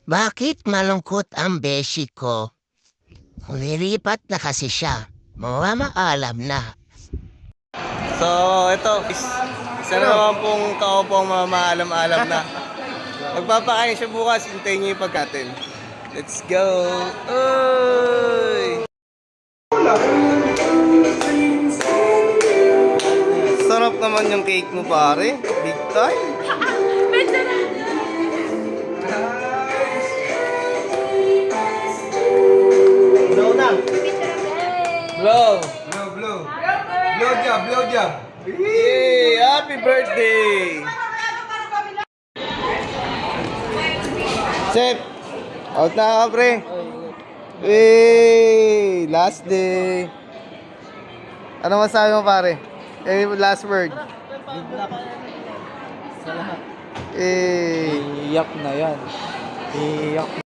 Bakit malungkot ang beshi ko? Lilipat na kasi siya. Maalam na. So, ito, isa na naman pong kaupang mamaalam-alam na. Magpapakain siya bukas, hintayin niyo yung pagkatin. Let's go! Uy! Sarap naman yung cake mo, pare. Big time. Blow na. Blow. Blow, blow. Blow job, blow job. Yay! Happy birthday! Chef! Out na ka, pre. Hey! Last day. Ano masabi mo, pare? Last word. Good luck sa lahat. Eh. Iyak na yan. Iyak